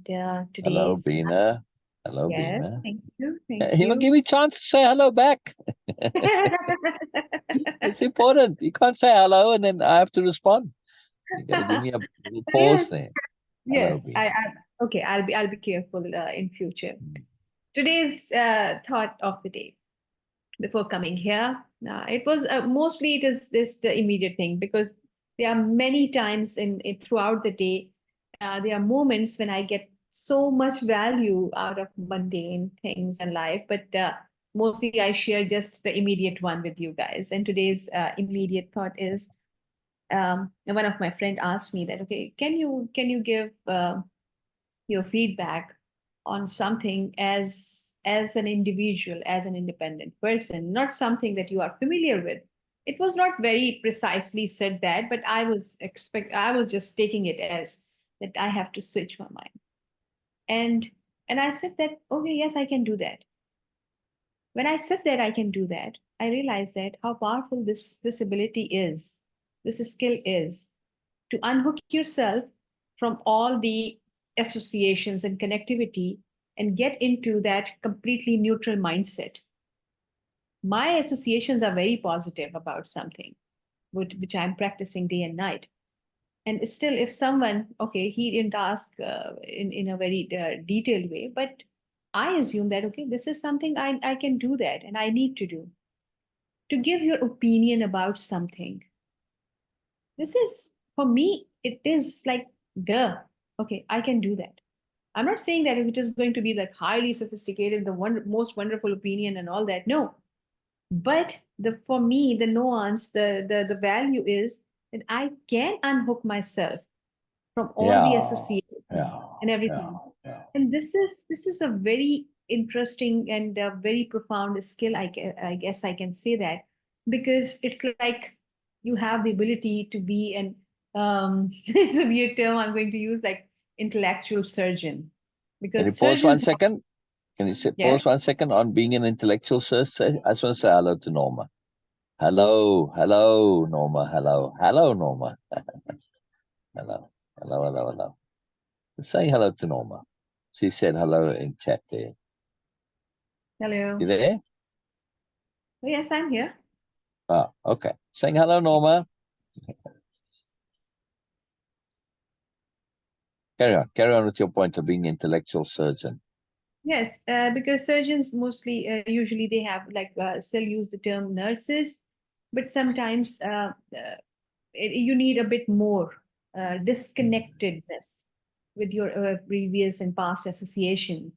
Hello, today's, Beena. Hello, yes, Beena. thank you, thank You will you. give me a chance to say hello back. It's important. You can't say hello and then I have to respond. You got to give me a little pause Yes, there. Hello, yes. Beena. Okay. I'll be careful in future. Today's thought of the day before coming here. It was mostly it is this the immediate thing because there are many times throughout the day. There are moments when I get so much value out of mundane things in life, but mostly I share just the immediate one with you guys. And today's immediate thought is one of my friend asked me that, okay, can you give your feedback on something as an individual, as an independent person, not something that you are familiar with. It was not very precisely said that, but I was just taking it as that I have to switch my mind. And and I said that, okay, yes, I can do that. When I said that I can do that, I realized that how powerful this ability is, this skill is, to unhook yourself from all the associations and connectivity and get into that completely neutral mindset. My associations are very positive about something, which I'm practicing day and night. And still, if someone, okay, he didn't ask in a very detailed way, but I assume that, okay, this is something I can do that and I need to do. To give your opinion about something, this is, for me, it is like, duh, okay, I can do that. I'm not saying that it is going to be like highly sophisticated, the most wonderful opinion and all that. No, but the for me, the nuance, the value is that I can unhook myself from all the Yeah, associations yeah, and yeah, everything. yeah. And this is a very interesting and a very profound skill. I guess I can say that because it's like you have the ability to be an it's a weird term I'm going to use, like intellectual surgeon, Can you because pause one surgeons have, second? Can you yes. pause 1 second on being an intellectual search? I just want to say hello to Norma. Hello, hello, Norma. Hello, Norma. Hello, hello. Say hello to Norma. She said hello in chat there. Hello. You there? Oh, yes, I'm here. Oh, okay. Saying hello, Norma. Carry on with your point of being an intellectual surgeon. Yes, because surgeons mostly, usually they have like still use the term nurses, but sometimes you need a bit more disconnectedness with your previous and past association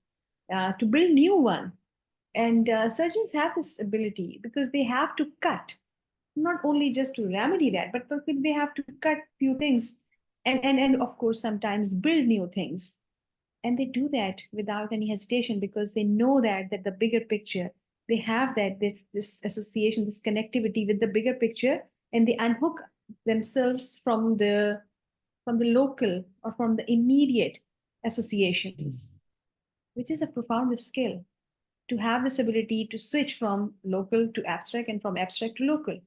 to build new one. And surgeons have this ability because they have to cut, not only just to remedy that, but they have to cut few things, and of course sometimes build new things. And they do that without any hesitation because they know that the bigger picture, they have that this association, this connectivity with the bigger picture, and they unhook themselves from the local or from the immediate associations, which is a profound skill, to have this ability to switch from local to abstract and from abstract to local,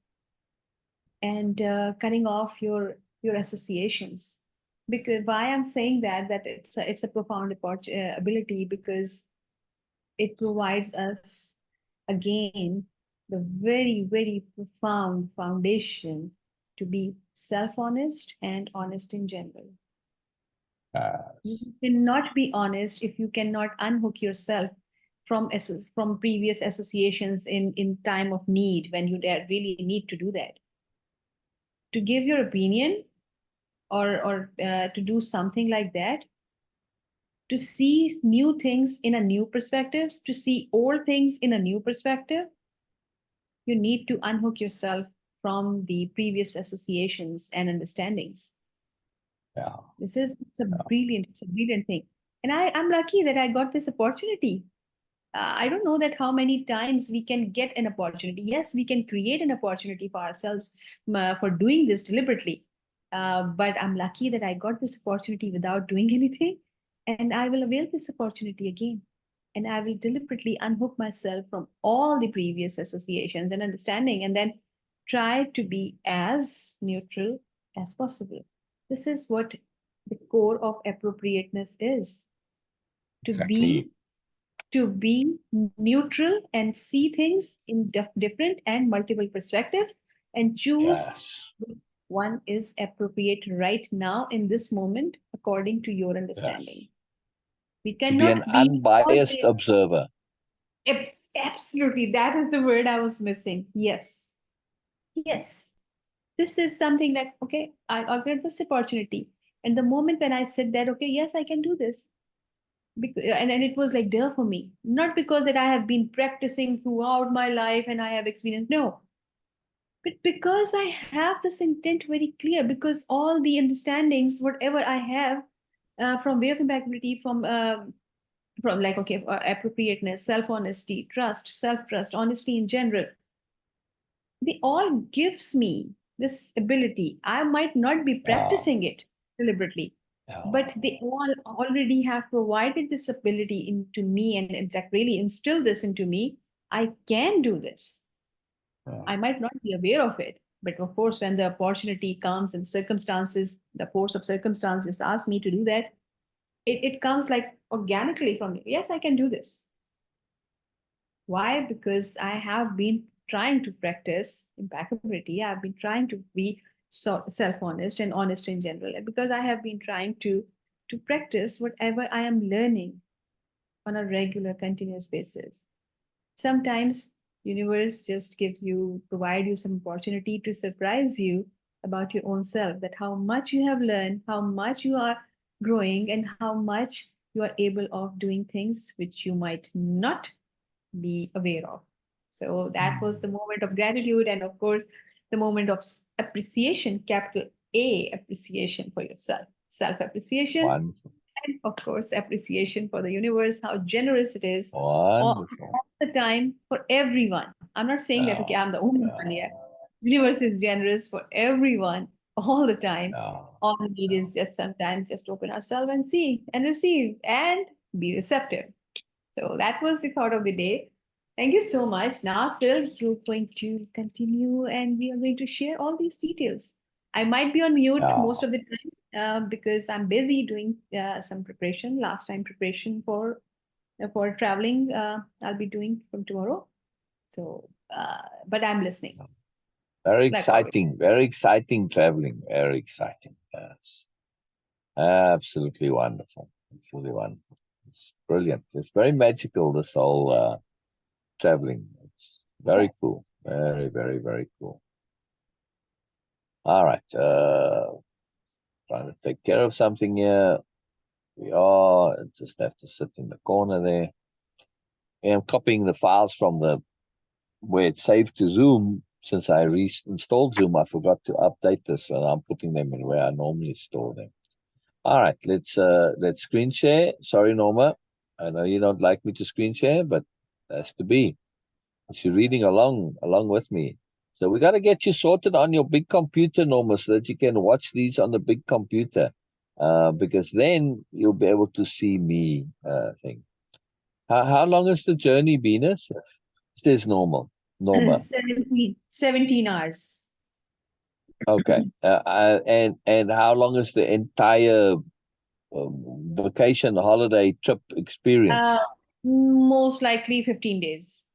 and cutting off your associations. Because why I'm saying that it's a profound ability, because it provides us again the very very profound foundation to be self-honest and honest in general. You cannot be honest if you cannot unhook yourself from previous associations in time of need, when you really need to do that, to give your opinion, or to do something like that, to see new things in a new perspective, to see old things in a new perspective. You need to unhook yourself from the previous associations and understandings. Yeah. It's a brilliant thing. And I'm lucky that I got this opportunity. I don't know that how many times we can get an opportunity. Yes, we can create an opportunity for ourselves for doing this deliberately. But I'm lucky that I got this opportunity without doing anything. And I will avail this opportunity again. And I will deliberately unhook myself from all the previous associations and understanding, and then try to be as neutral as possible. This is what the core of appropriateness is. to Exactly. be neutral and see things in different and multiple perspectives and choose Yes. which one is appropriate right now in this moment according to your Yes. understanding. We To be an cannot be unbiased always observer. absolutely, that is the word I was missing. Yes. Yes. This is something that, okay, I'll get this opportunity. And the moment when I said that, okay, yes, I can do this. And it was like there for me. Not because that I have been practicing throughout my life and I have experience. No. But because I have this intent very clear, because all the understandings, whatever I have from way-of-impeccability, from like, okay, appropriateness, self-honesty, trust, self-trust, honesty in general, they all gives me this ability. I might not be Yeah. practicing it deliberately, Yeah. but they all already have provided this ability into me and in fact really instilled this into me. I can do this. Yeah. I might not be aware of it, but of course, when the opportunity comes and circumstances, the force of circumstances asks me to do that, it comes like organically from me. Yes, I can do this. Why? Because I have been trying to practice impeccability. I've been trying to be self-honest and honest in general. And because I have been trying to practice whatever I am learning on a regular, continuous basis. Sometimes universe just provide you some opportunity to surprise you about your own self, that how much you have learned, how much you are growing, and how much you are able of doing things which you might not be aware of. So that was the moment of gratitude, and of course, the moment of appreciation, capital A appreciation for yourself, self appreciation, Wonderful. and of course, appreciation for the universe, how generous it is all Wonderful. the time for everyone. I'm not saying that, okay, Yeah. I'm the only Yeah. one here. Universe is generous for everyone all the time. Yeah. All we need is just sometimes just open ourselves and see and receive and be receptive. So that was the thought of the day. Thank you so much. Now, Syl, you're going to continue and we are going to share all these details. I might be on mute Yeah. most of the time because I'm busy doing some preparation, last time preparation for traveling. I'll be doing from tomorrow. So, but I'm listening, Very like always. exciting traveling. Very exciting. Yes. Absolutely wonderful. Absolutely wonderful. It's brilliant. It's very magical, this whole traveling. It's very Yes. cool. Very, very, very cool. All right. Trying to take care of something here. We are just have to sit in the corner there. And I'm copying the files from where it's saved to Zoom. Since I reinstalled Zoom, I forgot to update this, and I'm putting them in where I normally store them. All right, let's screen share. Sorry, Norma. I know you don't like me to screen share, but that's to be. You're reading along with me. So we got to get you sorted on your big computer, Norma, so that you can watch these on the big computer. Because then you'll be able to see me thing. How long has the journey been? It says Norma. 17 hours. Okay. And how long is the entire vacation holiday trip Uh, experience? Most likely 15 days.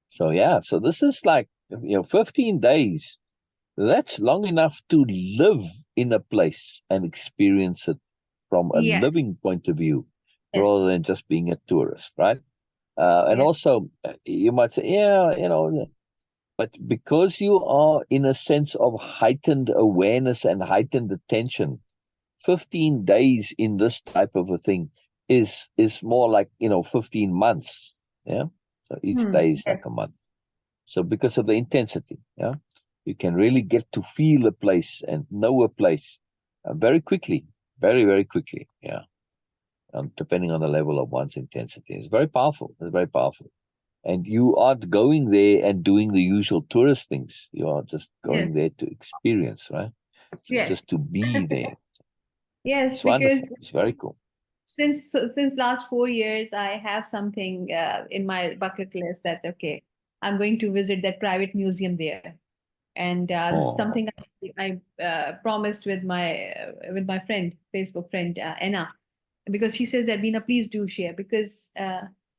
So yeah, so this is like 15 days. That's long enough to live in a place and experience it from a Yes. living point of view, rather Yes. than just being a tourist, right? And Yes. also, you might say, yeah, but because you are in a sense of heightened awareness and heightened attention, 15 days in this type of a thing is more like 15 months. Yeah. So each day is Yes. like a month. So because of the intensity, yeah, you can really get to feel a place and know a place very quickly, very, very quickly. Yeah. Depending on the level of one's intensity. It's very powerful. It's very powerful. And you aren't going there and doing the usual tourist things. You are just Yes. going there to experience, right? So Yes. just to be there. Yes, It's because wonderful. It's very cool. since last 4 years, I have something in my bucket list that okay, I'm going to visit that private museum there, and this is Oh, something I promised with my friend, Facebook friend Anna. because she says that, Beena, please do share, because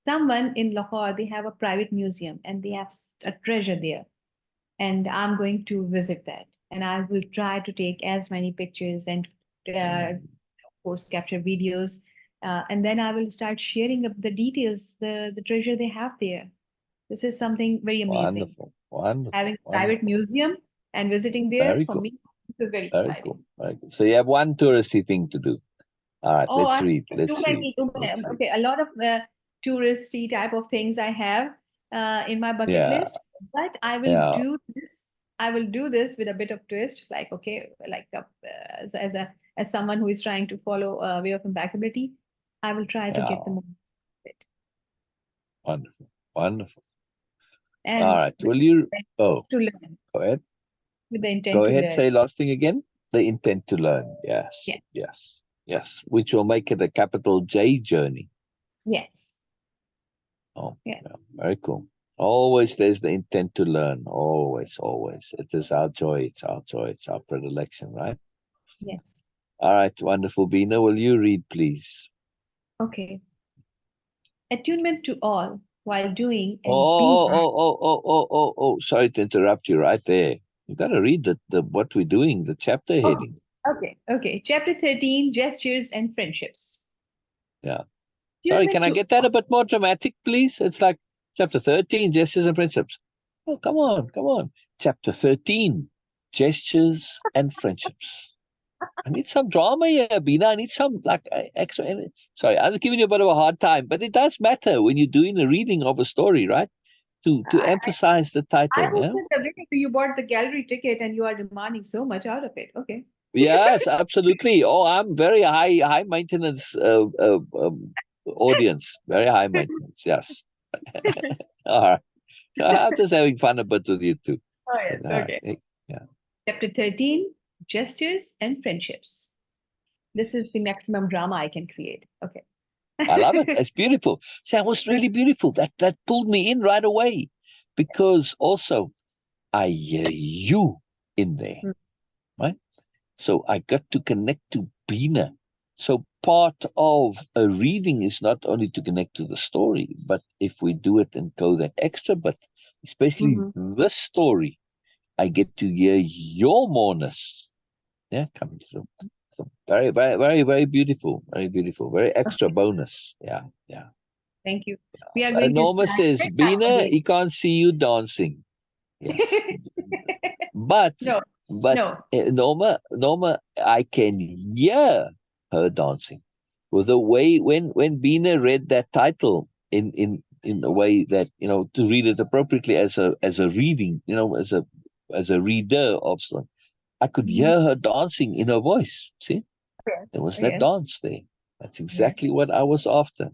someone in Lahore, they have a private museum and they have a treasure there. And I'm going to visit that. And I will try to take as many pictures and, of course, capture videos. And then I will start sharing up the details, the treasure they have there. This is something very amazing. Wonderful, wonderful. Having a wonderful. private museum and visiting there, Very for cool. me, this is very Very exciting. cool. Very cool. So you have one touristy thing to do. All right, Oh, let's I read. too Let's read. many, Let's read. okay, a lot of touristy type of things I have in my bucket Yeah, list, but I will yeah. do this. I will do this with a bit of twist, like, okay, like as someone who is trying to follow way of impeccability, I will try to get the Yeah. most of it. Wonderful, wonderful. And All right. Will you? Oh, to learn, go ahead. with the intent Go to ahead. learn. Say last thing again. The intent to learn. Yes. Yes. Yes. Yes. Which will make it a capital J journey. Yes. Oh, Yeah. yeah. Very cool. Always there's the intent to learn. Always, always. It is our joy. It's our joy. It's our predilection, right? Yes. All right. Wonderful. Beena, will you read, please? Okay. Attunement to all while doing and Oh, being. sorry to interrupt you right there. You got to read the what we're doing, the chapter heading. Okay. Okay. Chapter 13, Gestures and Friendships. Yeah. Sorry, can I get that a bit more dramatic, please? It's like chapter 13, Gestures and Friendships. Oh, come on, come on. Chapter 13, Gestures and Friendships. I need some drama here, Beena. I need some like extra. Sorry, I was giving you a bit of a hard time, but it does matter when you're doing a reading of a story, right? To emphasize the title. Yeah. You bought the gallery ticket and you are demanding so much out of it. Okay. Yes, absolutely. Oh, I'm very high maintenance audience. Very high maintenance. Yes. All right. I'm just having fun a bit with you too. Oh, yes. Okay. Yeah. Chapter 13, Gestures and Friendships. This is the maximum drama I can create. Okay. I love it. It's beautiful. So that was really beautiful. That pulled me in right away because also I hear you in there, right? So I got to connect to Beena. So part of a reading is not only to connect to the story, but if we do it and go that extra, but especially this story, I get to hear your moreness, coming through. So very, very, very, very beautiful, very extra bonus. Yeah. Thank you. We are going Norma to start says, Beena, he can't see you dancing. Yes. But no. Norma, I can hear her dancing. With the way when Beena read that title in a way that, to read it appropriately as a reading, as a reader of something, I could hear her dancing in her voice. See? There was that dance there. That's exactly what I was after.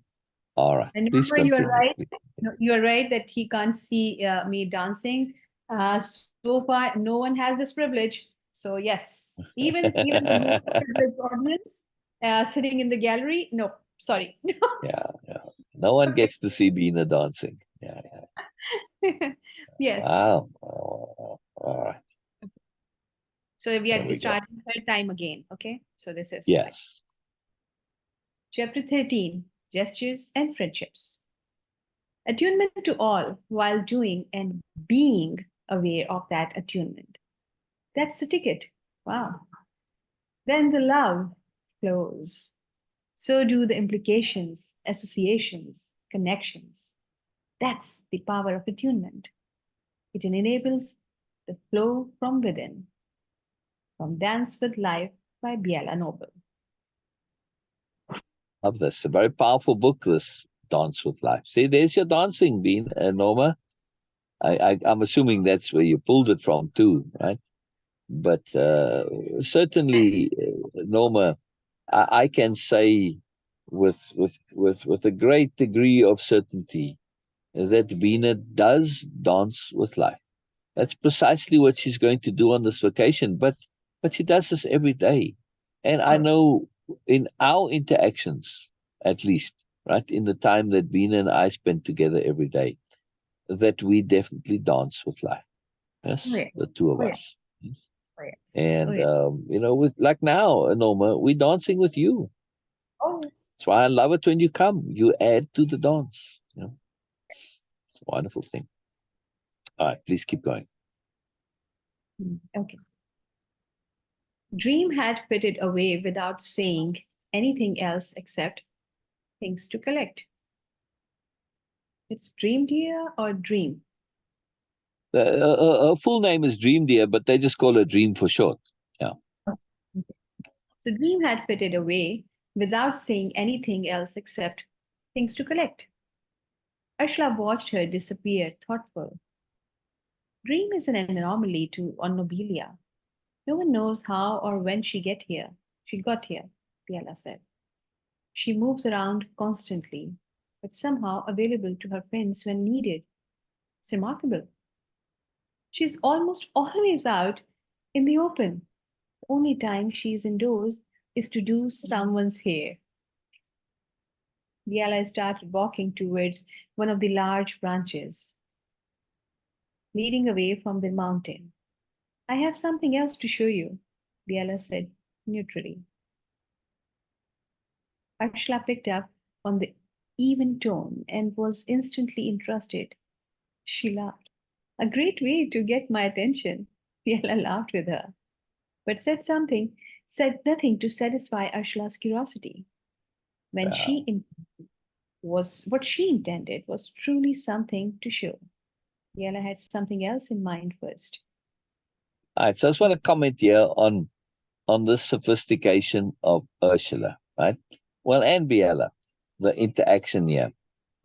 All right. And Please Norma, you are continue. right. You are right that he can't see me dancing. So far, no one has this privilege. So yes, even the most privileged audience sitting in the gallery. No, sorry. Yeah. No one gets to see Beena dancing. Yeah. Yes. Wow. All right. So we are starting third time again. Okay. So this is Chapter 13, Gestures and Friendships. Attunement to all while doing and being aware of that attunement. That's the ticket. Wow. Then the love flows. So do the implications, associations, connections. That's the power of attunement. It enables the flow from within. From Dance with Life by Biella Noble. Love this. A very powerful book, this Dance with Life. See, there's your dancing, Norma. I'm assuming that's where you pulled it from too, right? But certainly, Norma, I can say with a great degree of certainty that Beena does dance with life. That's precisely what she's going to do on this vacation. But she does this every day, and I know in our interactions, at least, right, in the time that Beena and I spend together every day, that we definitely dance with life. Yes, the two of us. And with like now, Norma, we're dancing with you. Oh, yes. That's why I love it when you come. You add to the dance. You know, Yes. it's a wonderful thing. All right, please keep going. Okay. Dream had fitted away without saying anything else except things to collect. It's Dream Dear or Dream? Her full name is Dream Dear, but they just call her Dream for short. Yeah. Okay. So Dream had fitted away without saying anything else except things to collect. Ashla watched her disappear, thoughtful. Dream is an anomaly on Nobelia. No one knows how or when She got here, Biella said. She moves around constantly, but somehow available to her friends when needed. It's remarkable. She's almost always out in the open. The only time she's indoors is to do someone's hair. Biella started walking towards one of the large branches, leading away from the mountain. I have something else to show you, Biella said neutrally. Arshla picked up on the even tone and was instantly interested. She laughed. A great way to get my attention. Biella laughed with her, but said nothing to satisfy Arshla's curiosity. When Yeah. what she intended was truly something to show. Biella had something else in mind first. All right, so I just want to comment here on the sophistication of Ursula, right? Well, and Biella, the interaction here.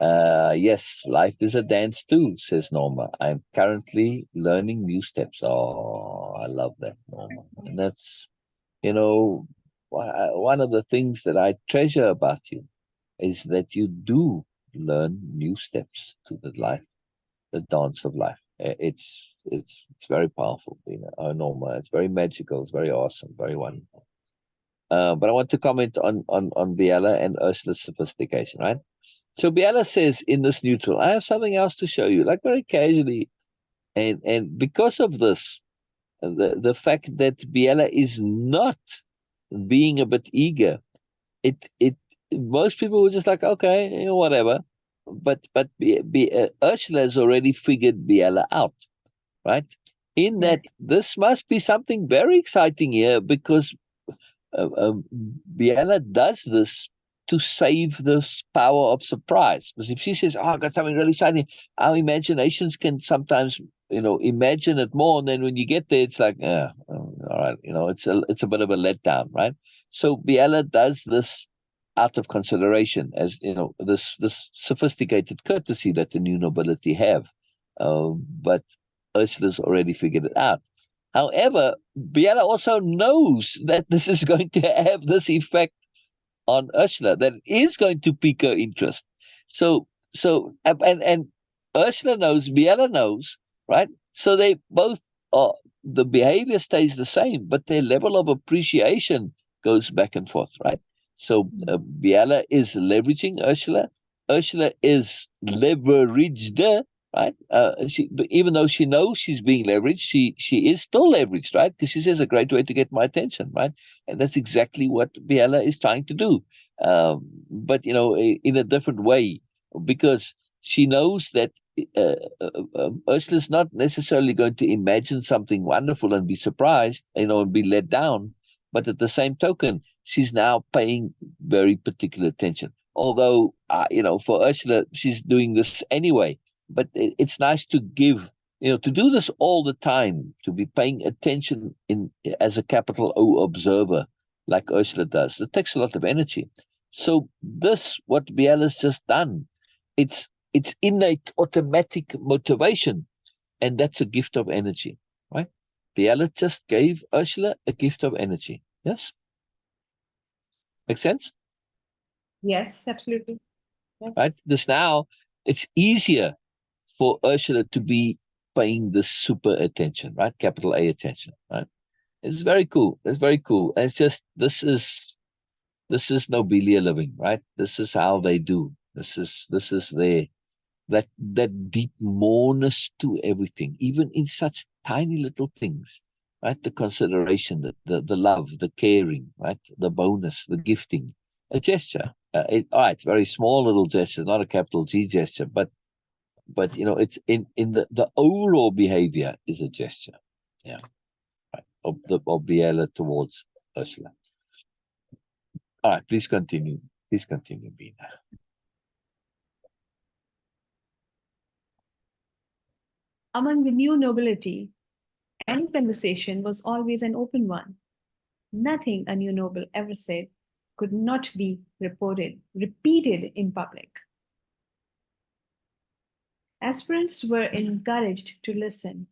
Yes, life is a dance too, says Norma. I'm currently learning new steps. Oh, I love that, Norma. And that's, you know, one of the things that I treasure about you is that you do learn new steps to the life, the dance of life. It's very powerful, Norma. It's very magical. It's very awesome. Very wonderful. But I want to comment on Biella and Ursula's sophistication, right? So Biella says in this neutral, I have something else to show you, like very casually, and because of this, the fact that Biella is not being a bit eager, it most people were just like, okay, whatever, but Ursula has already figured Biella out, right? In that Yes. this must be something very exciting here because uh, um, Biella does this to save this power of surprise. Because if she says, "Oh, I got something really exciting," our imaginations can sometimes, imagine it more, and then when you get there, it's like, yeah, all right, it's a bit of a letdown, right? So Biella does this out of consideration, as this sophisticated courtesy that the new nobility have, but Ursula's already figured it out. However, Biella also knows that this is going to have this effect on Ursula, that it is going to pique her interest. And Ursula knows, Biella knows, right? So they both are, the behavior stays the same, but their level of appreciation goes back and forth, right? So Biella is leveraging Ursula. Ursula is leveraged, right? Even though she knows she's being leveraged, she is still leveraged, right? Because she says a great way to get my attention, right? And that's exactly what Biella is trying to do, but in a different way, because she knows that Ursula's not necessarily going to imagine something wonderful and be surprised, and be let down. But at the same token, she's now paying very particular attention. Although, for Ursula, she's doing this anyway. But it's nice to give, to do this all the time, to be paying attention as a capital O observer, like Ursula does. It takes a lot of energy. So what Biella's just done, it's innate automatic motivation, and that's a gift of energy, right? Biella just gave Ursula a gift of energy. Yes? Make sense? Yes, absolutely. Right? Yes. Because now it's easier for Ursula to be paying this super attention, right? Capital A attention, right? It's very cool. It's very cool. And it's just, this is Nobelia-Living, right? This is how they do. This is their that deep moreness to everything, even in such tiny little things, right? The consideration, the love, the caring, right? The bonus, the gifting. a gesture. All right, very small little gesture, not a capital G gesture, but it's in the overall behavior is a gesture. Yeah, right. Of Biella towards Ursula. All right, please continue. Please continue, Beena. Among the new nobility, any conversation was always an open one. Nothing a new noble ever said could not be repeated in public. Aspirants were encouraged to listen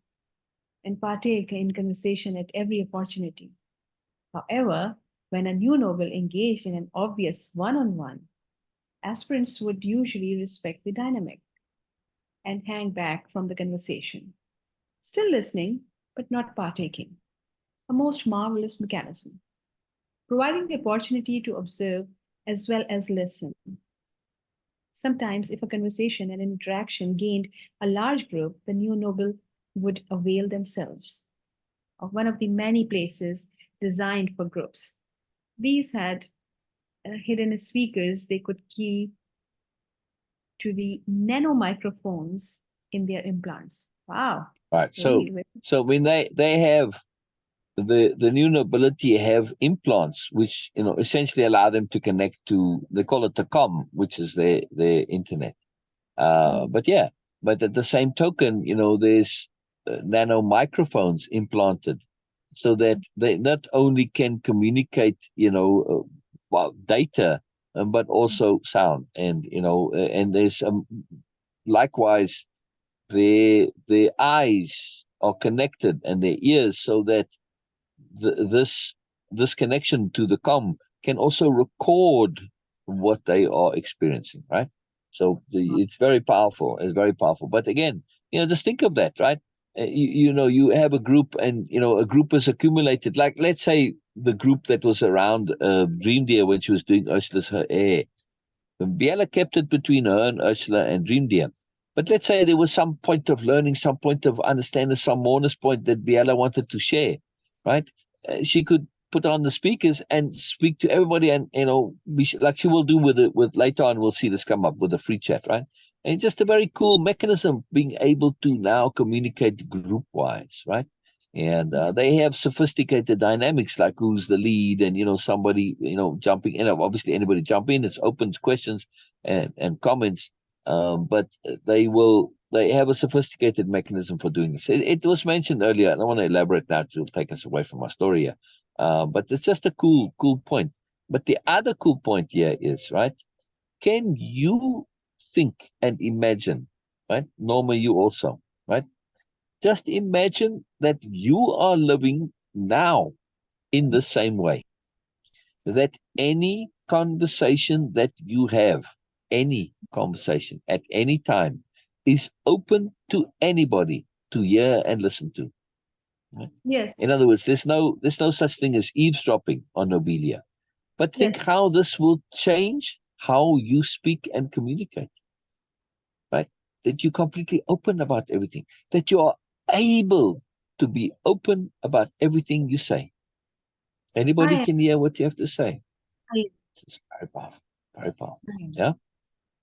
and partake in conversation at every opportunity. However, when a new noble engaged in an obvious one-on-one, aspirants would usually respect the dynamic and hang back from the conversation, still listening but not partaking. A most marvelous mechanism, providing the opportunity to observe as well as listen. Sometimes, if a conversation and an interaction gained a large group, the new noble would avail themselves of one of the many places designed for groups. These had hidden speakers they could key to the nano microphones in their implants. Wow. Right. So when they have the new nobility have implants, which essentially allow them to connect to, they call it the com, which is their internet. But at the same token, there's nano microphones implanted, so that they not only can communicate, data, but also sound, and and there's likewise their eyes are connected and their ears, so that this connection to the com can also record what they are experiencing, right? So it's very powerful. It's very powerful. But again, just think of that, right? You have a group, and a group is accumulated. Like, let's say the group that was around Dream Deer when she was doing Ursula's her hair. Biella kept it between her and Ursula and Dream Deer. But let's say there was some point of learning, some point of understanding, some Moreness point that Biella wanted to share, right? She could put on the speakers and speak to everybody, and like she will do with later on. We'll see this come up with a free chat, right? And it's just a very cool mechanism, being able to now communicate group wise, right? And they have sophisticated dynamics, like who's the lead, and somebody jumping in. Obviously, anybody jump in. It's open questions and comments, but they have a sophisticated mechanism for doing this. It was mentioned earlier. I don't want to elaborate now to take us away from our story here, but it's just a cool point. But the other cool point here is, right, can you think and imagine, right, Norma, you also, right? Just imagine that you are living now in the same way, that any conversation that you have, any conversation at any time, is open to anybody to hear and listen to. Right? Yes. In other words, there's no such thing as eavesdropping on Nobelia. But think how this will change how you speak and communicate. Right? That you're completely open about everything, that you are able to be open about everything you say. Anybody can hear what you have to say. It's very powerful. Very powerful. Yeah.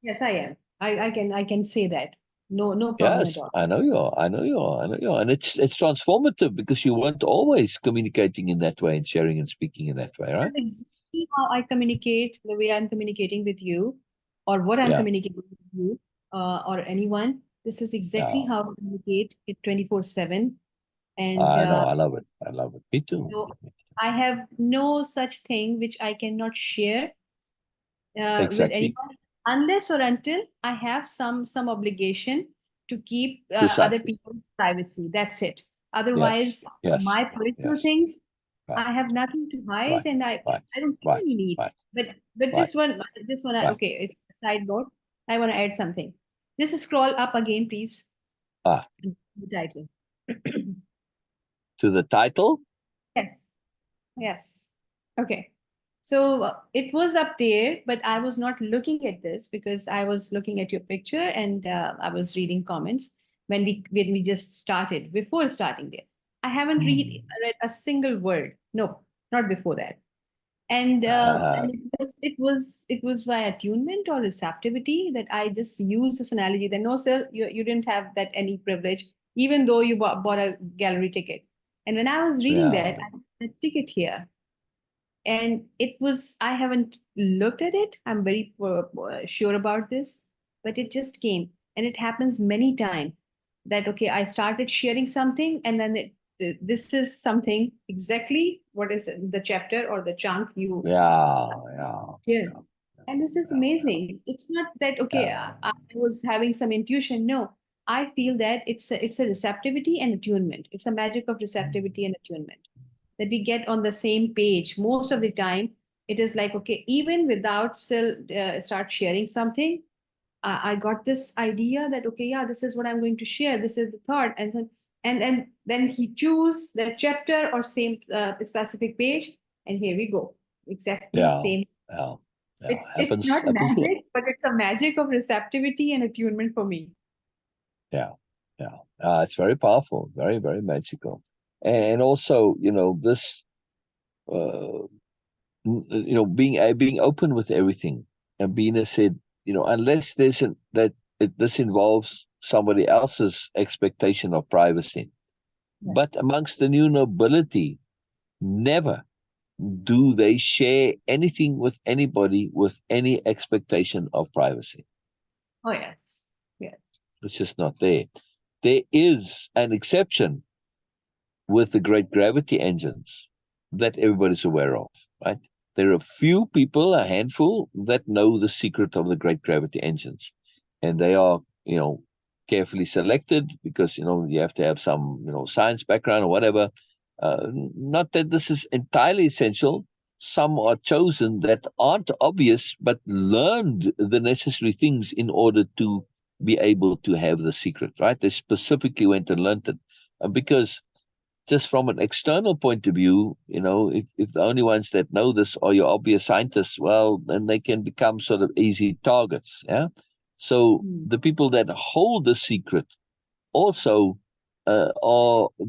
Yes, I am. I can say that. No problem at all. I know you are. And it's transformative, because you weren't always communicating in that way and sharing and speaking in that way, right? That's exactly how I communicate, the way I'm communicating with you, or what I'm communicating with you, or anyone. This is exactly how I communicate it 24/7. And I know, I love it. Me too. So I have no such thing which I cannot share with anyone, unless or until I have some obligation to keep other people's privacy. That's it. Otherwise, my personal things, I have nothing to hide, and I don't feel any need. But just one. Okay, it's a side note. I want to add something. Just scroll up again, please. The title. To the title? Yes. Okay. So it was up there, but I was not looking at this because I was looking at your picture, and I was reading comments when we just started, before starting there. I haven't read a single word. No, not before that. And Uh, it was via attunement or receptivity that I just use this analogy that no, sir, you didn't have that any privilege, even though you bought a gallery ticket. And when I was reading yeah, that, I had a ticket here, and it was, I haven't looked at it. I'm very sure about this, but it just came, and it happens many times that okay, I started sharing something, and then this is something exactly what is the chapter or the chunk you yeah, yeah, yeah. yeah, And this is yeah, amazing. It's not that, okay, yeah, I was having some intuition. No, I feel that it's a receptivity and attunement. It's a magic of receptivity and attunement that we get on the same page. Most of the time, it is like, okay, even without Syl start sharing something, I got this idea that, okay, yeah, this is what I'm going to share. This is the thought. And then he choose that chapter or same specific page. And here we go. Exactly yeah, same. yeah, yeah. It's Happens, not happens. magic, but it's a magic of receptivity and attunement for me. Yeah, yeah. It's very powerful, very, very magical, and also, this, uh, being open with everything. And Beena said, unless this involves somebody else's expectation of privacy. But Yes. amongst the new nobility, never do they share anything with anybody with any expectation of privacy. Oh, yes. Yes. It's just not there. There is an exception with the great gravity engines that everybody's aware of, right? There are a few people, a handful, that know the secret of the great gravity engines. And they are, carefully selected because, you have to have some, science background or whatever. Not that this is entirely essential. Some are chosen that aren't obvious, but learned the necessary things in order to be able to have the secret, right? They specifically went and learned it. Because just from an external point of view, if the only ones that know this are your obvious scientists, well, then they can become sort of easy targets. Yeah. So Mm. the people that hold the secret also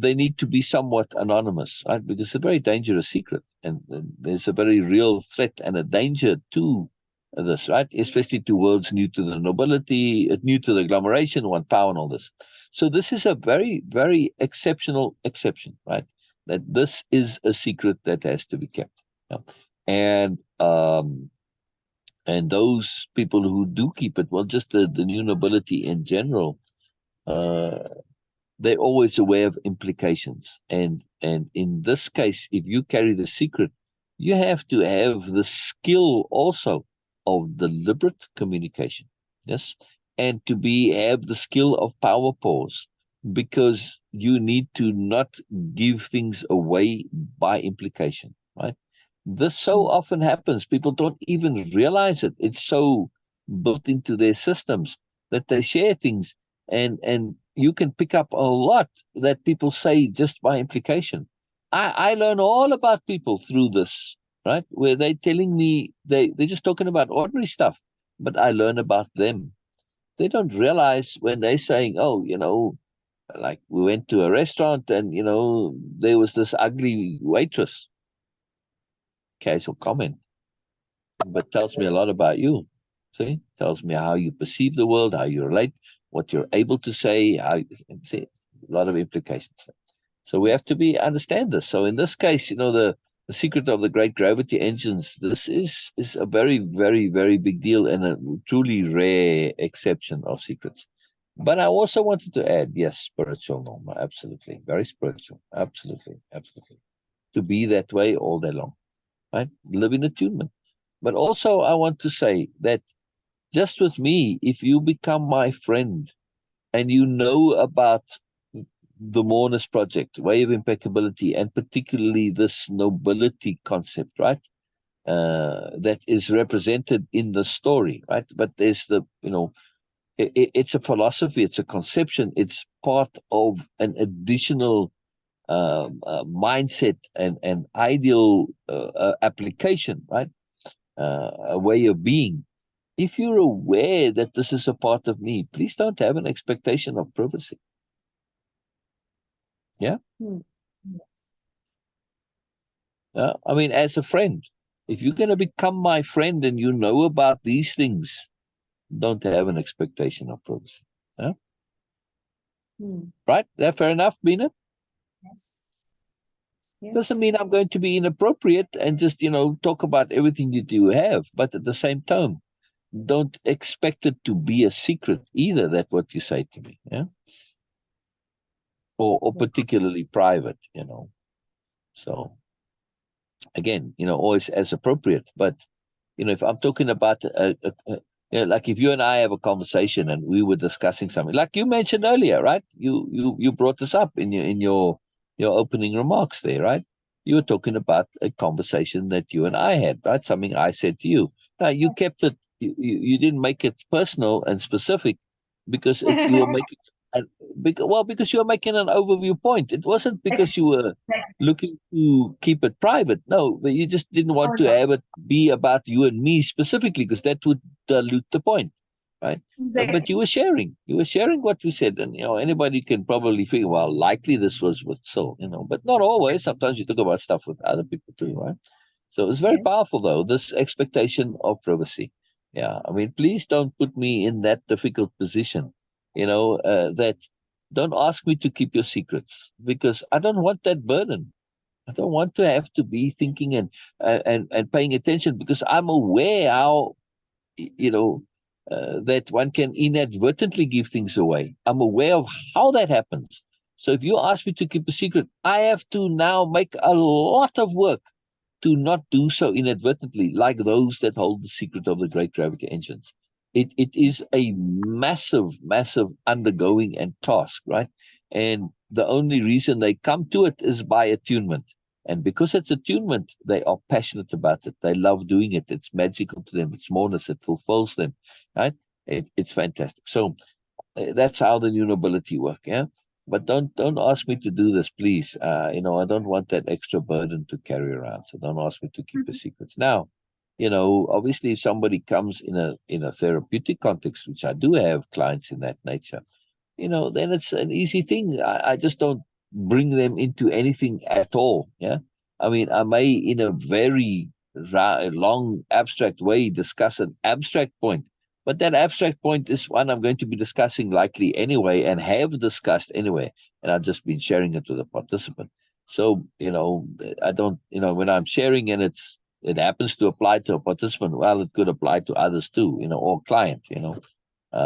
they need to be somewhat anonymous, right? Because it's a very dangerous secret, and there's a very real threat and a danger to this, right? Especially to worlds new to the nobility, new to the agglomeration, one power, and all this. So this is a very, very exceptional exception, right? That this is a secret that has to be kept. Yeah. And those people who do keep it, well, just the new nobility in general, uh, they're always aware of implications. And in this case, if you carry the secret, you have to have the skill also of deliberate communication. Yes. And to have the skill of power pause, because you need to not give things away by implication, right? This so often happens. People don't even realize it. It's so built into their systems that they share things, and you can pick up a lot that people say just by implication. I learn all about people through this, right? Where they're telling me they're just talking about ordinary stuff, but I learn about them. They don't realize when they're saying, oh, like we went to a restaurant and, there was this ugly waitress, casual comment, but tells me a lot about you. See, tells me how you perceive the world, how you relate, what you're able to say, see, a lot of implications. So we have to Yes. understand this. So in this case, the secret of the great gravity engines, this is a very, very, very big deal and a truly rare exception of secrets. But I also wanted to add, yes, spiritual, Norma, absolutely, very spiritual, absolutely, absolutely, to be that way all day long, right? Live in attunement. But also, I want to say that just with me, if you become my friend and you know about the Moreness project, Way of Impeccability, and particularly this nobility concept, right? That is represented in the story, right? But there's it's a philosophy, it's a conception, it's part of an additional mindset and ideal application, right? A way of being. If you're aware that this is a part of me, please don't have an expectation of privacy. Yeah. Hmm. Yes. I mean, as a friend. If you're going to become my friend and you know about these things, don't have an expectation of privacy. Huh? Right? That fair enough, Beena? Yes. Doesn't mean I'm going to be inappropriate and just, talk about everything that you have. But at the same time, don't expect it to be a secret either. That's what you say to me. Yeah. Or particularly private, So again, always as appropriate. But, if I'm talking about like if you and I have a conversation and we were discussing something, like you mentioned earlier, right? You brought this up in your opening remarks there, right? You were talking about a conversation that you and I had, right? Something I said to you. Now you kept it. You didn't make it personal and specific because you were making. Because you were making an overview point. It wasn't because you were looking to keep it private. No, but you just didn't want to have it be about you and me specifically, because that would dilute the point, right? But you were sharing what we said, and anybody can probably figure, well, likely this was with Syl, but not always. Sometimes you talk about stuff with other people too, right? So it's very powerful, though, this expectation of privacy. Yeah, I mean, please don't put me in that difficult position, that don't ask me to keep your secrets, because I don't want that burden. I don't want to have to be thinking and paying attention, because I'm aware how, that one can inadvertently give things away. I'm aware of how that happens. So if you ask me to keep a secret, I have to now make a lot of work to not do so inadvertently, like those that hold the secret of the great gravity engines. It is a massive, massive undergoing and task, right? And the only reason they come to it is by attunement. And because it's attunement, they are passionate about it. They love doing it. It's magical to them. It's moreness. It fulfills them, right? It's fantastic. So that's how the new nobility work, yeah? But don't ask me to do this, please. I don't want that extra burden to carry around. So don't ask me to keep your secrets. Now, obviously, if somebody comes in a therapeutic context, which I do have clients in that nature, then it's an easy thing. I just don't bring them into anything at all. Yeah. I mean, I may, in a very long, abstract way, discuss an abstract point, but that abstract point is one I'm going to be discussing likely anyway and have discussed anyway. And I've just been sharing it with the participant. So, I don't, when I'm sharing and it happens to apply to a participant, well, it could apply to others too, or client,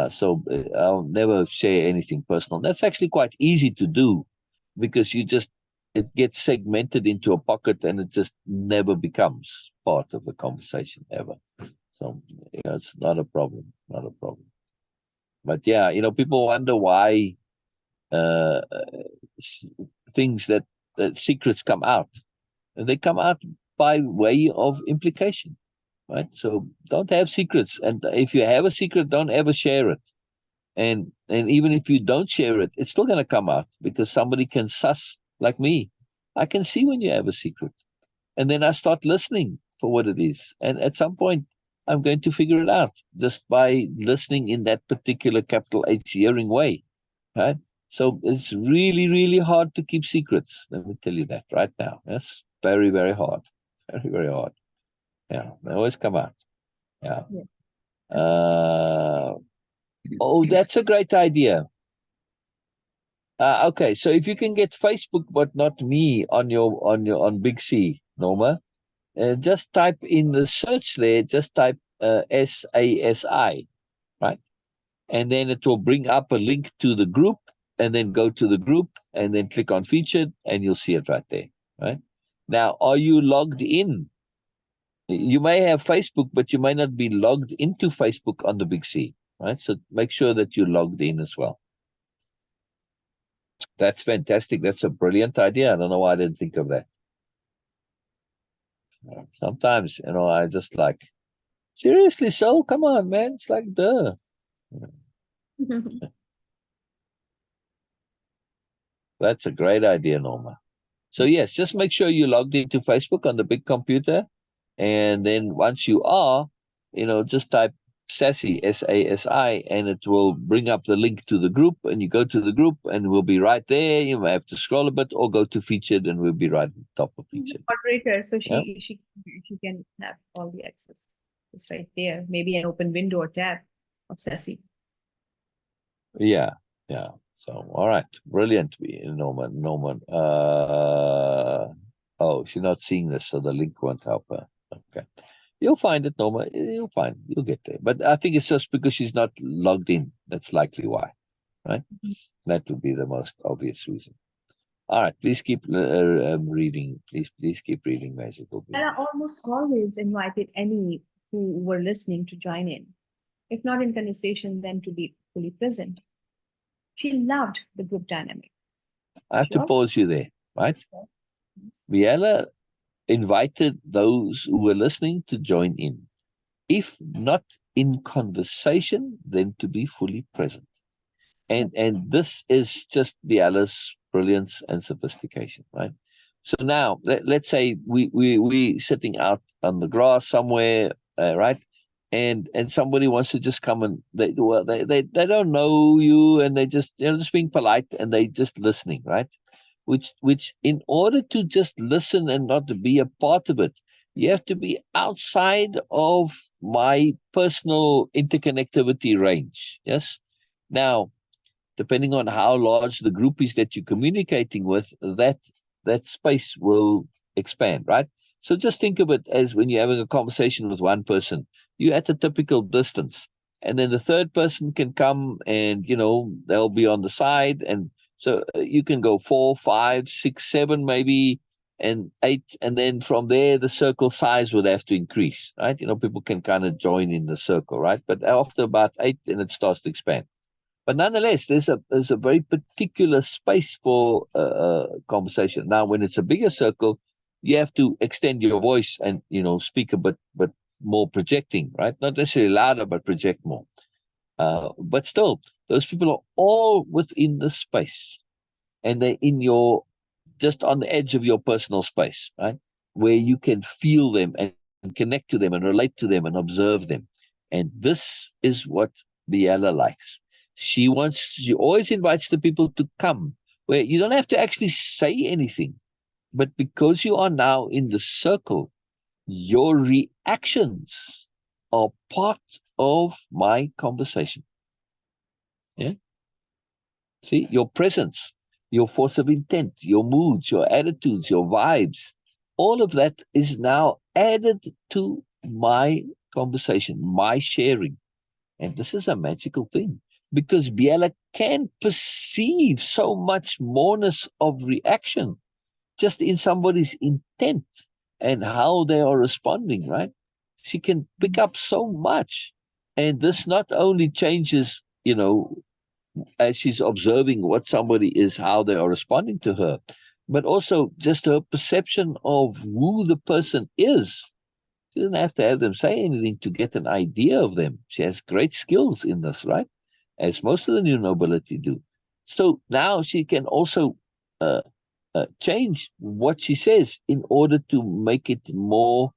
So I'll never share anything personal. That's actually quite easy to do, because it gets segmented into a pocket and it just never becomes part of the conversation ever. So, it's not a problem, not a problem. But yeah, people wonder why uh, things that secrets come out. And they come out by way of implication, right? So don't have secrets. And if you have a secret, don't ever share it. And even if you don't share it, it's still going to come out, because somebody can suss, like me. I can see when you have a secret. And then I start listening for what it is. And at some point, I'm going to figure it out just by listening in that particular capital H hearing way, right? So it's really, really hard to keep secrets. Let me tell you that right now. Yes, very, very hard. Very, very hard. Yeah, they always come out. Yeah. Oh, that's a great idea. Okay, so if you can get Facebook, but not me, on Big C, Norma, just type in the search there. Just type SASI, right? And then it will bring up a link to the group, and then go to the group, and then click on featured, and you'll see it right there, right? Now, are you logged in? You may have Facebook, but you may not be logged into Facebook on the Big C, right? So make sure that you're logged in as well. That's fantastic. That's a brilliant idea. I don't know why I didn't think of that. Sometimes, I just like, seriously, Syl, come on, man. It's like, duh. That's a great idea, Norma. So yes, just make sure you logged into Facebook on the big computer. And then once you are, just type Sassy, S-A-S-I, and it will bring up the link to the group, and you go to the group and we'll be right there. You may have to scroll a bit or go to featured and we'll be right at the top of She's a featured. moderator, so Yeah. she can have all the access. It's right there. Maybe an open window or tab of Sassy. Yeah, yeah. So, all right, brilliant, Norman. Oh, she's not seeing this, so the link won't help her. Okay, you'll find it, Norma. You'll get there. But I think it's just because she's not logged in. That's likely why, right? That would be the most obvious reason. All right, please keep reading. Please keep reading, Magical. And I almost always invited any who were listening to join in. If not in conversation, then to be fully present. She loved the group dynamic. I have to pause you there, right? Biella invited those who were listening to join in. If not in conversation, then to be fully present. And this is just Biella's brilliance and sophistication, right? So now let's say we sitting out on the grass somewhere, right? And somebody wants to just come and they don't know you, and they just just being polite and they just listening, right? Which in order to just listen and not to be a part of it, you have to be outside of my personal interconnectivity range. Yes. Now, depending on how large the group is that you're communicating with, that space will expand, right? So just think of it as when you're having a conversation with one person, you're at a typical distance, and then the third person can come and, they'll be on the side. And so you can go 4, 5, 6, 7, maybe, and 8. And then from there, the circle size would have to increase, right? People can kind of join in the circle, right? But after about 8, then it starts to expand. But nonetheless, there's a very particular space for conversation. Now, when it's a bigger circle, you have to extend your voice and speak a bit, but more projecting, right? Not necessarily louder, but project more. But still, those people are all within the space, and they're just on the edge of your personal space, right? Where you can feel them and connect to them and relate to them and observe them. And this is what Biella likes. She always invites the people to come where you don't have to actually say anything, but because you are now in the circle, your reactions are part of my conversation. Yeah. See, your presence, your force of intent, your moods, your attitudes, your vibes, all of that is now added to my conversation, my sharing. And this is a magical thing, because Biella can perceive so much moreness of reaction just in somebody's intent and how they are responding, right? She can pick up so much. And this not only changes, as she's observing what somebody is, how they are responding to her, but also just her perception of who the person is. She doesn't have to have them say anything to get an idea of them. She has great skills in this, right? As most of the new nobility do. So now she can also change what she says in order to make it more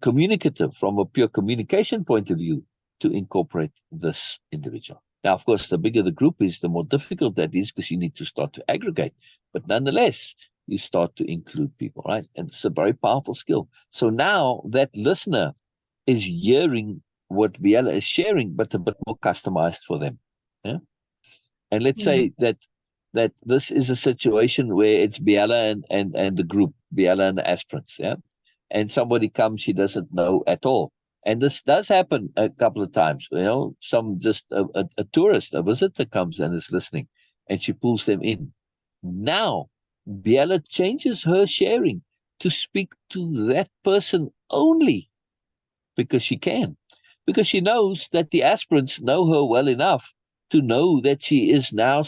communicative from a pure communication point of view, to incorporate this individual. Now, of course, the bigger the group is, the more difficult that is, because you need to start to aggregate. But nonetheless, you start to include people, right? And it's a very powerful skill. So now that listener is hearing what Biella is sharing, but a bit more customized for them. Yeah. And let's say that this is a situation where it's Biella and the group, Biella and the aspirants, yeah? And somebody comes she doesn't know at all. And this does happen a couple of times, some just a tourist, a visitor comes and is listening, and she pulls them in. Now, Biella changes her sharing to speak to that person only, because she can. Because she knows that the aspirants know her well enough to know that she is now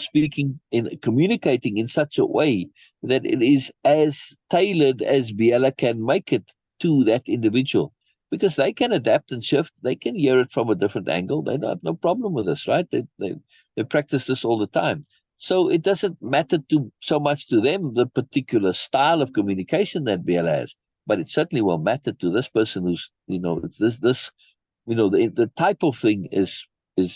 communicating in such a way that it is as tailored as Biella can make it to that individual. Because they can adapt and shift, they can hear it from a different angle. They don't have no problem with this, right? They practice this all the time. So it doesn't matter so much to them the particular style of communication that Biella has, but it certainly will matter to this person who's, it's this the type of thing is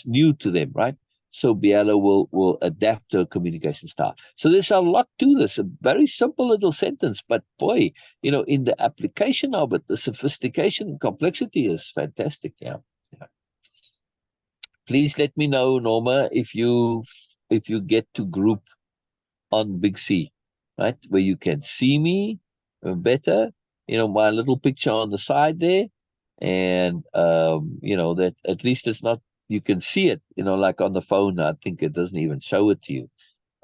new to them, right? So Biella will adapt her communication style. So there's a lot to this, a very simple little sentence, but boy, in the application of it, the sophistication and complexity is fantastic. Yeah. Please let me know, Norma, if you get to group on Big C, right, where you can see me better. My little picture on the side there, and that at least it's not, you can see it. Like on the phone, I think it doesn't even show it to you.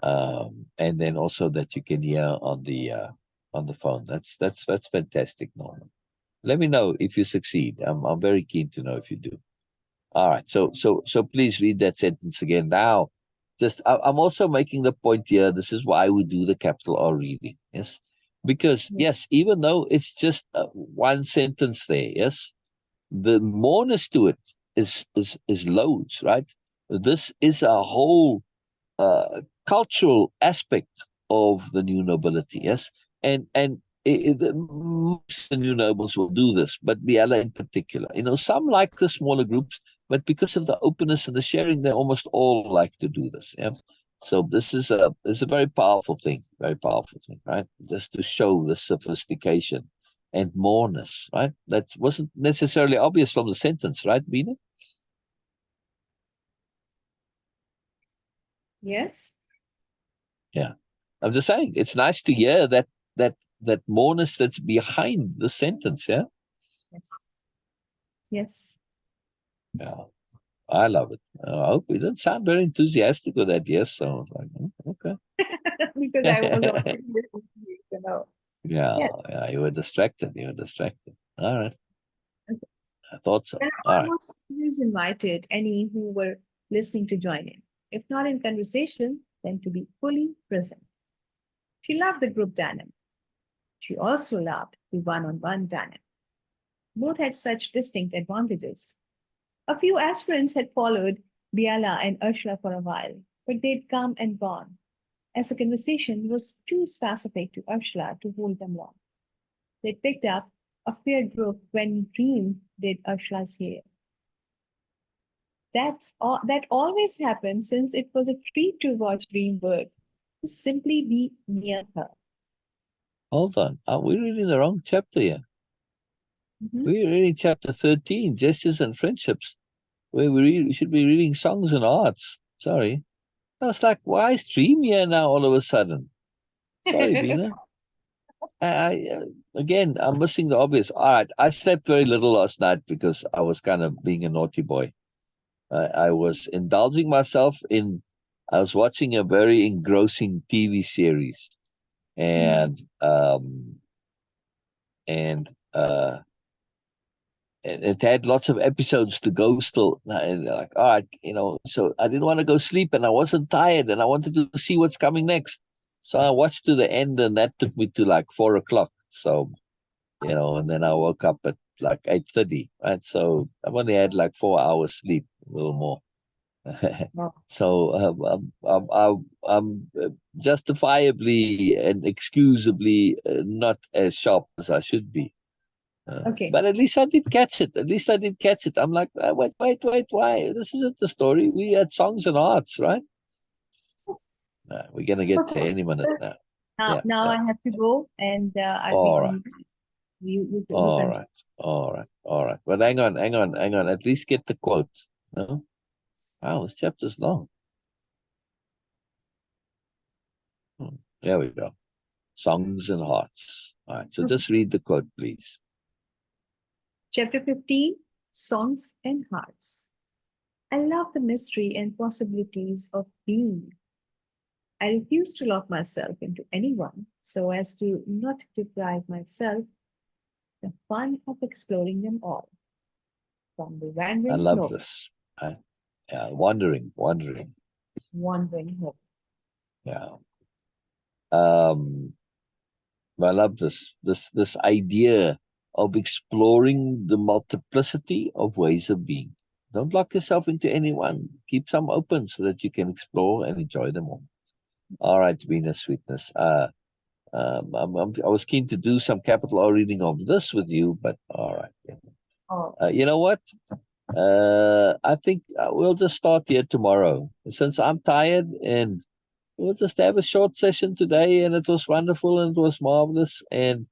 And then also that you can hear on the phone. That's fantastic, Norma. Let me know if you succeed. I'm very keen to know if you do. All right. So please read that sentence again. Now, I'm also making the point here. This is why we do the capital R reading. Yes. Because yes, even though it's just one sentence there, yes, the moreness to it is loads, right? This is a whole cultural aspect of the new nobility, yes, and most of the new nobles will do this, but Biella in particular. Some like the smaller groups, but because of the openness and the sharing, they almost all like to do this. Yeah. So this is a very powerful thing, right? Just to show the sophistication and moreness, right? That wasn't necessarily obvious from the sentence, right, Beena? Yes. Yeah. I'm just saying, it's nice to hear that moreness that's behind the sentence. Yeah. Yes. Yes. Yeah. I love it. I hope you didn't sound very enthusiastic with that. Yes. So I was like, okay. Because I was already Yeah. Yes. Yeah. You were distracted. All right. Okay. I thought so. Then All right. almost always invited any who were listening to join in, if not in conversation, then to be fully present. She loved the group dynamic. She also loved the one-on-one dynamic. Both had such distinct advantages. A few aspirants had followed Biella and Ursula for a while, but they'd come and gone, as the conversation was too specific to Ursula to hold them long. They picked up a fair group when Dream did Ursula's hair. That always happened since it was a treat to watch Dream work, to simply be near her. Hold on. Are we reading the wrong chapter here? Mhm. We're reading chapter 13, Gestures and Friendships, where we should be reading Songs and Arts. Sorry. I was like, why is Dream here now all of a sudden? Sorry, Beena. Again, I'm missing the obvious. All right, I slept very little last night because I was kind of being a naughty boy. I was indulging myself in. I was watching a very engrossing TV series, and and it had lots of episodes to go still. And like, all right, so I didn't want to go sleep, and I wasn't tired, and I wanted to see what's coming next. So I watched to the end, and that took me to like 4 o'clock. So and then I woke up at like 8:30, right? So I've only had like 4 hours sleep, a little more. Wow. So I'm justifiably and excusably not as sharp as I should be. Okay. But at least I did catch it. I'm like, wait, why? This isn't the story. We had songs and arts, right? We're gonna get Okay. there any minute So now. now Yeah. I have to go, and I'll be All right. coming back. You All continue. right. All right. But hang on. At least get the quote. No? Wow, this chapter's long. There we go. Songs and Hearts. All right. So just read the quote, please. Chapter 15, Songs and Hearts. I love the mystery and possibilities of being. I refuse to lock myself into anyone so as to not deprive myself the fun of exploring them all. From the I wandering love hope, this. Yeah, wandering. wandering hope. Yeah. I love this idea of exploring the multiplicity of ways of being. Don't lock yourself into anyone. Keep some open so that you can explore and enjoy them all. All right, Venus Sweetness. I was keen to do some capital R reading of this with you, but all right. Oh, You know what? I think we'll just start here tomorrow. Since I'm tired, and we'll just have a short session today, and it was wonderful and it was marvelous. And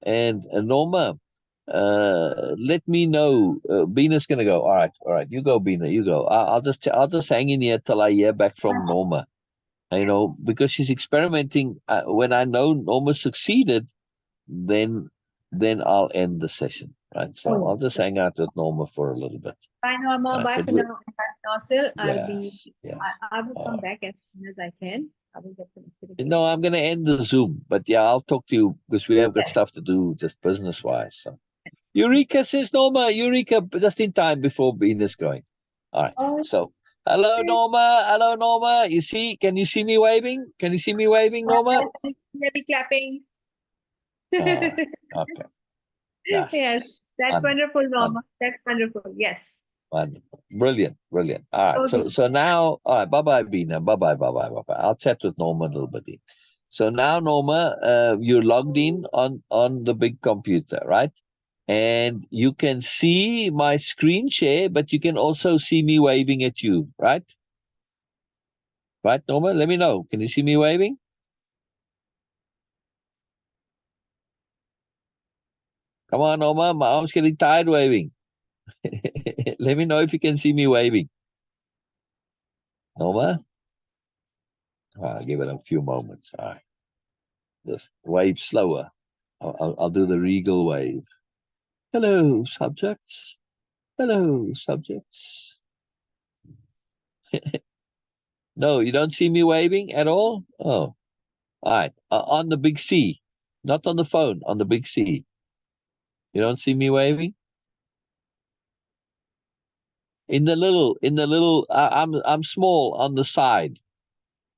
Norma, let me know. Beena's gonna go. All right. You go, Beena. You go. I'll just hang in here till I hear back from Norma. You know, because she's experimenting. When I know Norma succeeded, then I'll end the session. Right. So I'll just hang out with Norma for a little bit. Bye, Norma. Bye for now. Bye, Syl. Yes. I will come back as soon as I can. I will get connected again. No, I'm going to end the Zoom, but yeah, I'll talk to you because we have got stuff to do, just business-wise. So. Eureka says Norma. Eureka, just in time before Beena's going. All right. So, hello, Norma. Hello, Norma. You see? Can you see me waving? Can you see me waving, Norma? Let me clapping. Okay. Yes, that's wonderful, Norma. That's wonderful. Yes. Wonderful. Brilliant. All right. So now, all right. Bye-bye, Beena. Bye-bye. I'll chat with Norma a little bit. So now, Norma, you're logged in on the big computer, right? And you can see my screen share, but you can also see me waving at you, right? Right, Norma? Let me know. Can you see me waving? Come on, Norma. My arm's getting tired waving. Let me know if you can see me waving. Norma? I'll give it a few moments. All right. Just wave slower. I'll do the regal wave. Hello, subjects. Hello, subjects. No, you don't see me waving at all? Oh, all right. On the big C, not on the phone, on the big C. You don't see me waving? In the little, I'm small on the side.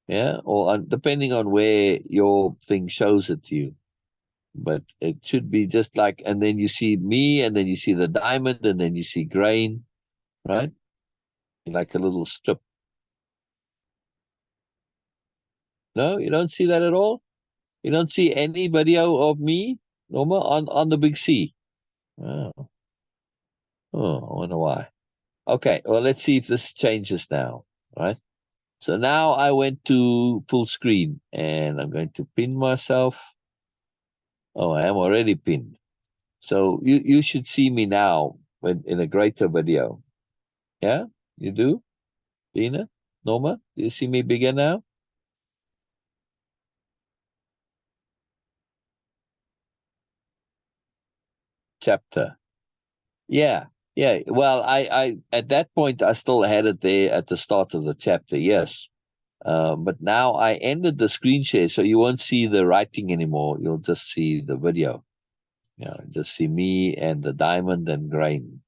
Yeah, or depending on where your thing shows it to you. But it should be just like, and then you see me, and then you see the diamond, and then you see grain, right? Like a little strip. No, you don't see that at all? You don't see any video of me, Norma, on the big C? Oh. I wonder why. Okay, well, let's see if this changes now, right? So now I went to full screen, and I'm going to pin myself. Oh, I am already pinned. So you should see me now in a greater video. Yeah, you do? Beena? Norma? Do you see me bigger now? Chapter. Yeah. Well, I at that point I still had it there at the start of the chapter. Yes. But now I ended the screen share, so you won't see the writing anymore. You'll just see the video. Yeah, just see me and the diamond and grain.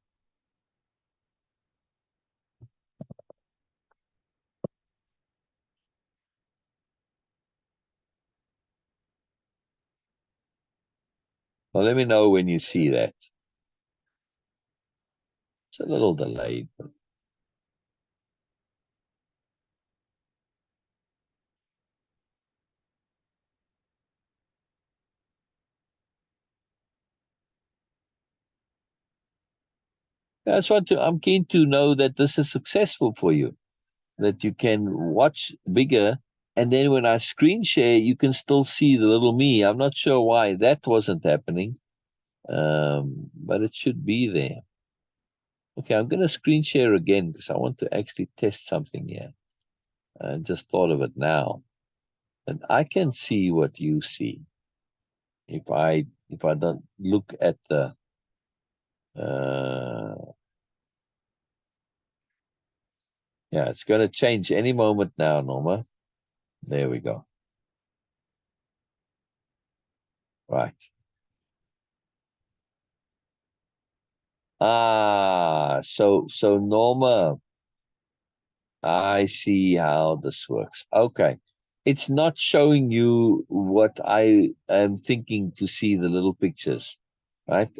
Well, let me know when you see that. It's a little delayed. I'm keen to know that this is successful for you, that you can watch bigger, and then when I screen share, you can still see the little me. I'm not sure why that wasn't happening, but it should be there. Okay, I'm going to screen share again because I want to actually test something here. I just thought of it now. And I can see what you see. If I don't look at the yeah, it's going to change any moment now, Norma. There we go. Right. So Norma, I see how this works. Okay. It's not showing you what I am thinking to see, the little pictures, right?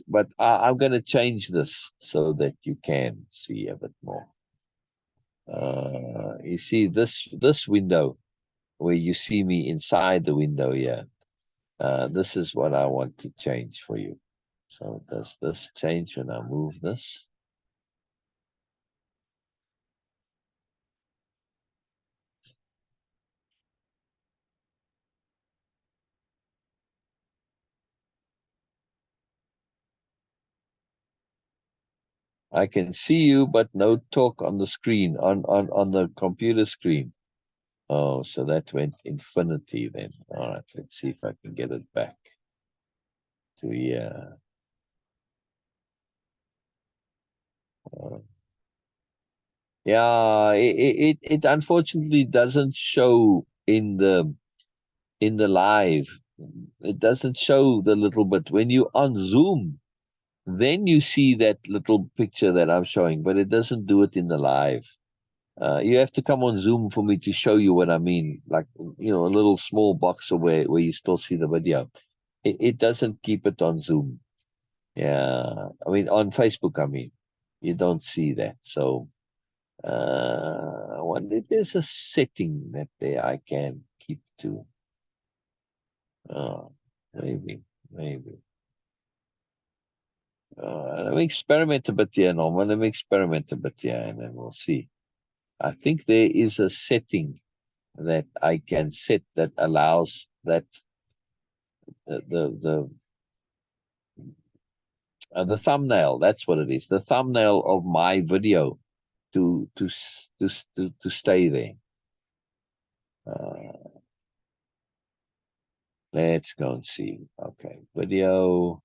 But I'm going to change this so that you can see a bit more. You see this window where you see me inside the window here. This is what I want to change for you. So does this change when I move this? I can see you, but no talk on the screen, on the computer screen. Oh, so that went infinity then. All right, let's see if I can get it back to here. Yeah, it unfortunately doesn't show in the live. It doesn't show the little bit. When you on Zoom, then you see that little picture that I'm showing, but it doesn't do it in the live. You have to come on Zoom for me to show you what I mean. Like, you know, a little small box where you still see the video. It doesn't keep it on Zoom. Yeah, I mean, on Facebook, I mean, you don't see that. So, there's a setting that there I can keep to. Oh, maybe. Let me experiment a bit here, Norman. Let me experiment a bit here, and then we'll see. I think there is a setting that I can set that allows that the thumbnail. That's what it is. The thumbnail of my video to stay there. Let's go and see. Okay, video.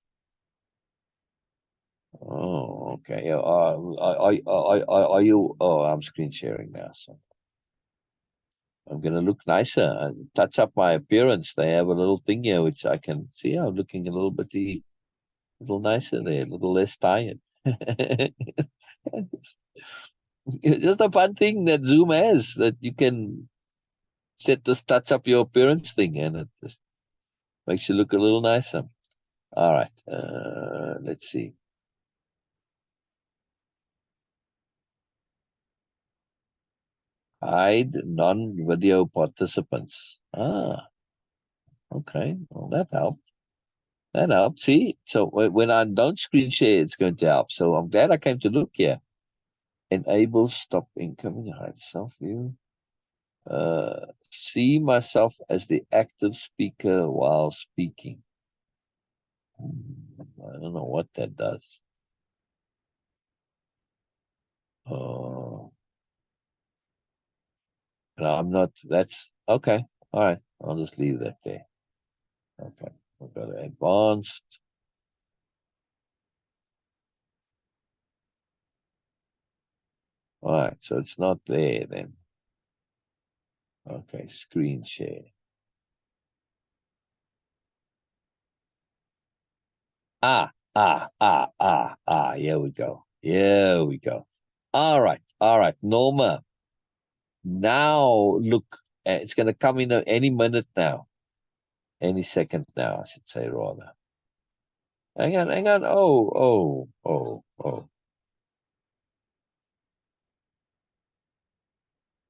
Oh, okay. Are you? Oh, I'm screen sharing now, so I'm gonna look nicer and touch up my appearance. They have a little thing here which I can see. I'm looking a little nicer there, a little less tired. Just a fun thing that Zoom has, that you can set this touch up your appearance thing, and it just makes you look a little nicer. All right, let's see. Hide non-video participants. Ah, okay. Well, that helped. That helped. See, so when I don't screen share, it's going to help. So I'm glad I came to look here. Enable stop incoming, hide self view. See myself as the active speaker while speaking. I don't know what that does. Oh, no, I'm not. That's okay. All right. I'll just leave that there. Okay. We've got advanced. All right. So it's not there then. Okay. Screen share. Here we go. Here we go. All right. All right. Norma. Now look, it's going to come in any minute now. Any second now, I should say, rather. Hang on. Oh. All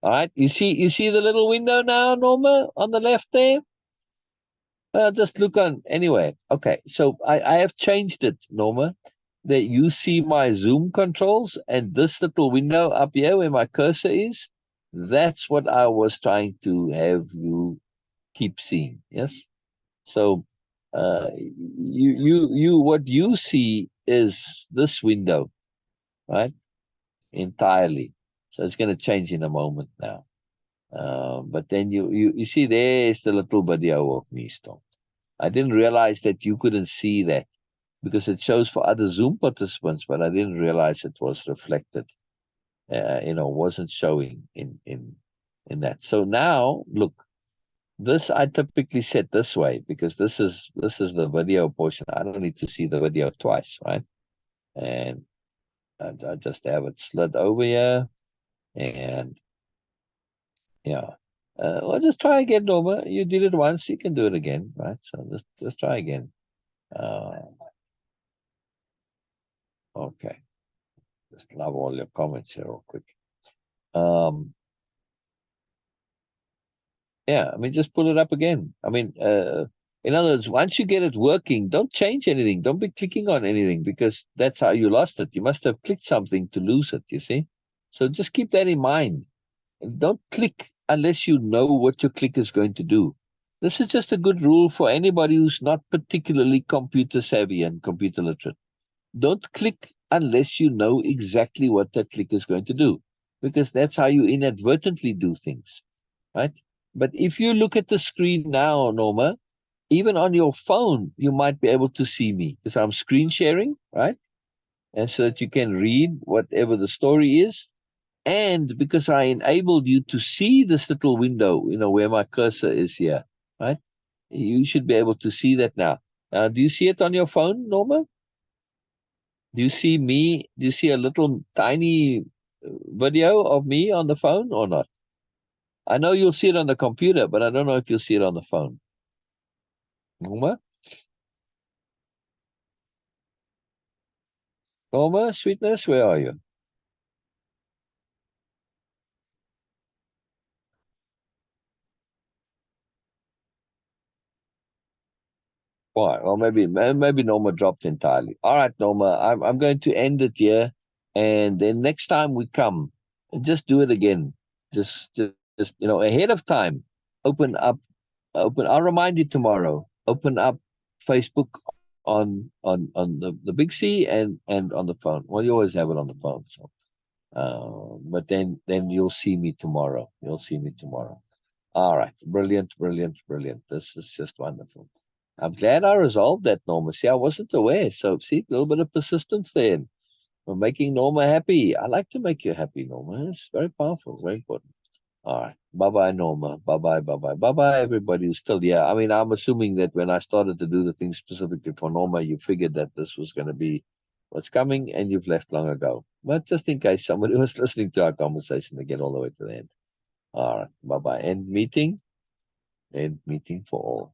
right. You see the little window now, Norma, on the left there? Just look on anyway. Okay. So I have changed it, Norma, that you see my Zoom controls, and this little window up here where my cursor is. That's what I was trying to have you keep seeing. Yes. So what you see is this window, right? Entirely. So it's going to change in a moment now. But then you see there's the little video of me still. I didn't realize that you couldn't see that because it shows for other Zoom participants, but I didn't realize it was reflected. Wasn't showing in that. So now look, this I typically set this way because this is the video portion. I don't need to see the video twice, right? And I just have it slid over here, and yeah. Well, just try again, Norma. You did it once, you can do it again, right? So just try again. Okay. Just love all your comments here real quick. Yeah, I mean, just pull it up again. I mean, in other words, once you get it working, don't change anything. Don't be clicking on anything because that's how you lost it. You must have clicked something to lose it, you see? So just keep that in mind. Don't click unless you know what your click is going to do. This is just a good rule for anybody who's not particularly computer savvy and computer literate. Don't click unless you know exactly what that click is going to do, because that's how you inadvertently do things, right? But if you look at the screen now, Norma, even on your phone, you might be able to see me because I'm screen sharing, right? And so that you can read whatever the story is. And because I enabled you to see this little window, where my cursor is here, right? You should be able to see that now. Do you see it on your phone, Norma? Do you see me? Do you see a little tiny video of me on the phone or not? I know you'll see it on the computer, but I don't know if you'll see it on the phone. Norma? Norma, sweetness, where are you? All right. Well, maybe Norma dropped entirely. All right, Norma, I'm going to end it here, and then next time we come, just do it again. Just ahead of time. Open up, open. I'll remind you tomorrow. Open up Facebook on the big C and on the phone. Well, you always have it on the phone. So, but then you'll see me tomorrow. You'll see me tomorrow. All right. Brilliant, brilliant, brilliant. This is just wonderful. I'm glad I resolved that, Norma. See, I wasn't aware. So, see, a little bit of persistence there. We're making Norma happy. I like to make you happy, Norma. It's very powerful, very important. All right. Bye-bye, Norma. Bye-bye, bye-bye. Bye-bye, everybody who's still here. I mean, I'm assuming that when I started to do the things specifically for Norma, you figured that this was going to be what's coming and you've left long ago. But just in case somebody was listening to our conversation to get all the way to the end. All right. Bye-bye. End meeting. End meeting for all.